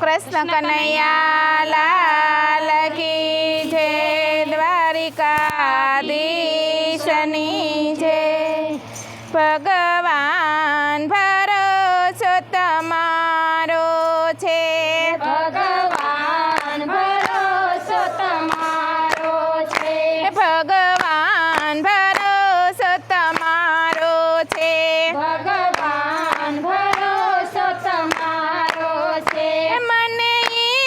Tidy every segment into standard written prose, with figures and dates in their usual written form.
કૃષ્ણ કનૈયા લાલ કી જય, દ્વારિકાધીશની જય। ભગવાન ભરોસો તમારો છે, ભગવાન ભરોસો તમારો છે, ભગવાન ભરોસો તમારો છે, ભગવાન ભરોસો તમારો છે। મને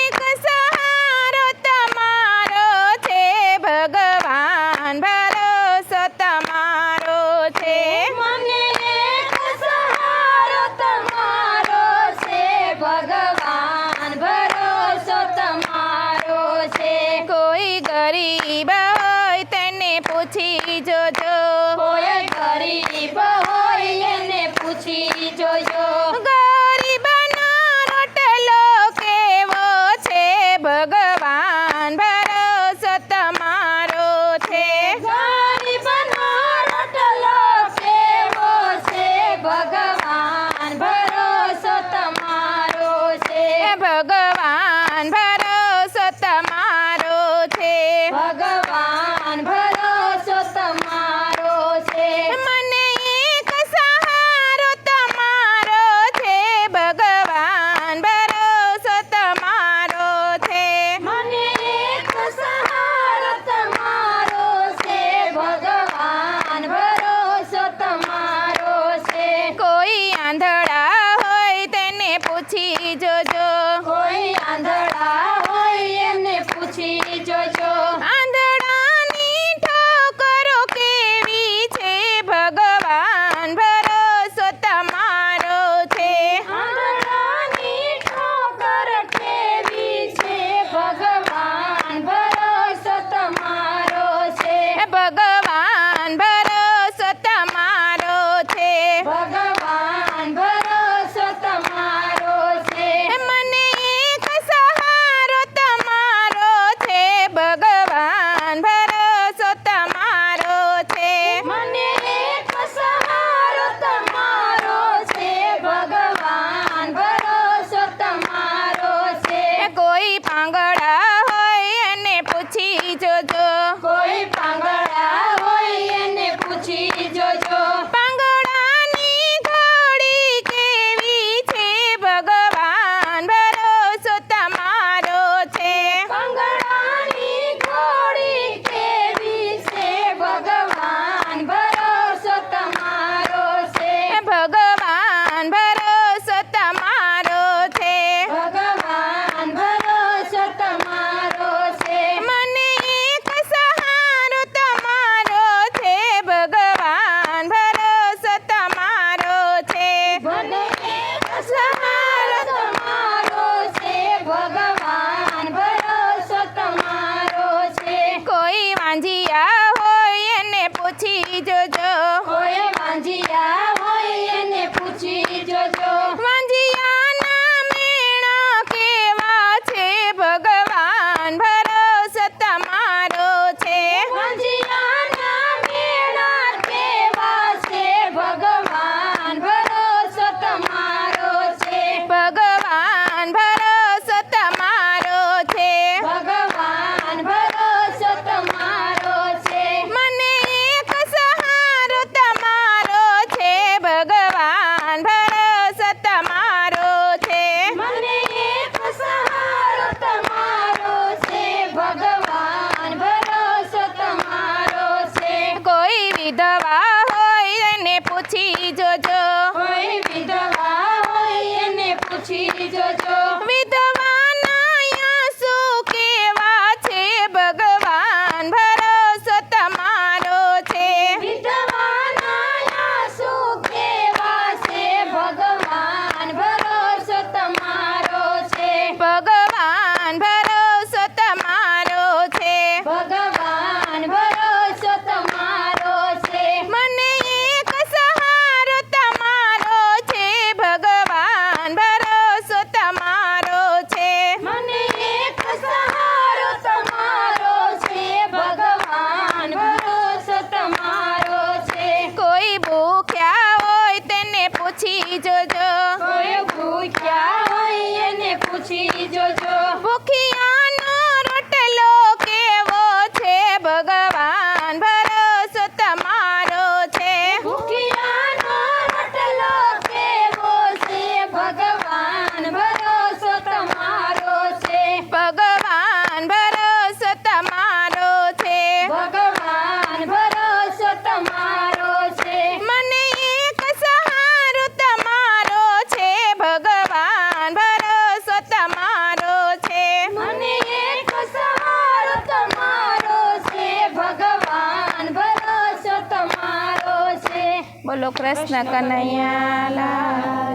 એક સહારો તમારો છે, ભગવાન ભરોસો તમારો છે, મને એક સહારો તમારો છે, ભગવાન ભરોસો તમારો છે। કોઈ ગરીબ હોય તેને પૂછી જોજો, કોઈ ગરીબ હોય એને પૂછી જોજો, ગરીબનો રોટલો કેવો છે, ભગવાન ભરોસો તમારો છે, ગરીબનો રોટલો કેવો છે, ભગવાન ભરોસો તમારો છે, ભગવાન ભરોસો તમારો છે, ભગવાન ભરોસો તમારો છે। મને એક સહારો તમારો છે, ભગવાન ભરોસો તમારો છે, મને એક સહારો તમારો છે, ભગવાન ભરોસો તમારો છે। કોઈ આંધળા હોય તેને પૂછી જોજો, કોઈ આંધળા હોય એને પૂછી જોજો, આંધળાની ઠોકરો કેવી છે, ભગવાન ભરોસો તમારો છે, આંધળાની ઠોકર કેવી છે, ભગવાન ભરોસો તમારો છે, ભગવાન ભરોસો તમારો છે, ભગવાન ભરોસો તમારો છે। મને એક સહારો તમારો છે, ભગવાન ભરોસો તમારો છે, મને એક સહારો તમારો છે, ભગવાન ભરોસો તમારો છે। કોઈ પાંગળા હોય એને પૂછી જોજો, કોઈ પાંગળા હોય એને પૂછી જોજો, પાંગળાની ઘોડી કેવી છે, ભગવાન ભરોસો તમારો છે, પાંગળાની ઘોડી કેવી છે, ભગવાન ભરોસો તમારો છે, ભગવાન ભરોસો તમારો છે, ભગવાન ભરોસો તમારો છે। મને એક સહારો તમારો છે, ભગવાન ભરોસો તમારો છે, મને એક સહારો તમારો છે, ભગવાન ભરોસો તમારો છે। કોઈ વાંજિયા હોય એને પૂછી જોજો, કોઈ વાંજિયા હોય એને પૂછી જોજો, વાંજિયાના મેણા કેવા છે, ભગવાન ભરોસો તમારો છે, વાંજિયાના મેળા કેવા છે, ભગવાન ભરોસો તમારો છે, ભગવાન ભરોસો તમારો છે, ભગવાન ભરોસો તમારો છે। મને એક સહારો તમારો છે, ભગવાન ભરોસો તમારો છે, મને એક સહારો તમારો છે, ભગવાન ભરોસો તમારો છે। કોઈ વિધવા હોય એને પૂછી જોજો, કોઈ વિધવા હોય એને પૂછી જોજો, વિધવાના આંસુ કેવા છે, ભગવાન ભરોસો તમારો છે, વિધવાના આંસુ કેવા છે, ભગવાન ભરોસો તમારો છે, ભગવાન ભરોસો તમારો છે, ભગવાન ભરોસો તમારો છે। મને એક સહારો તમારો છે, ભગવાન ભરોસો તમારો છે, મને એક સહારો તમારો છે, ભગવાન ભરોસો તમારો છે। કોઈ ભૂખ્યા હોય તેને પૂછી જોજો, કોઈ ભૂખ્યા હોય એને પૂછી જોજો ભૂખિયાનો રોટલો કેવો છે ભગવાન ભરોસો તમારો છે ભૂખિયાનો રોટલો કેવો છે ભગવાન ભરોસો તમારો છે ભગવાન ભરોસો તમારો છે ભગવાન ભરોસો તમારો છે મને એક સહારો તમારો છે ભગવાન ભરોસો તમારો છે મને એક સહારો તમારો છે ભગવાન ભરોસો તમારો છે બોલો કૃષ્ણ કનૈયા લાલ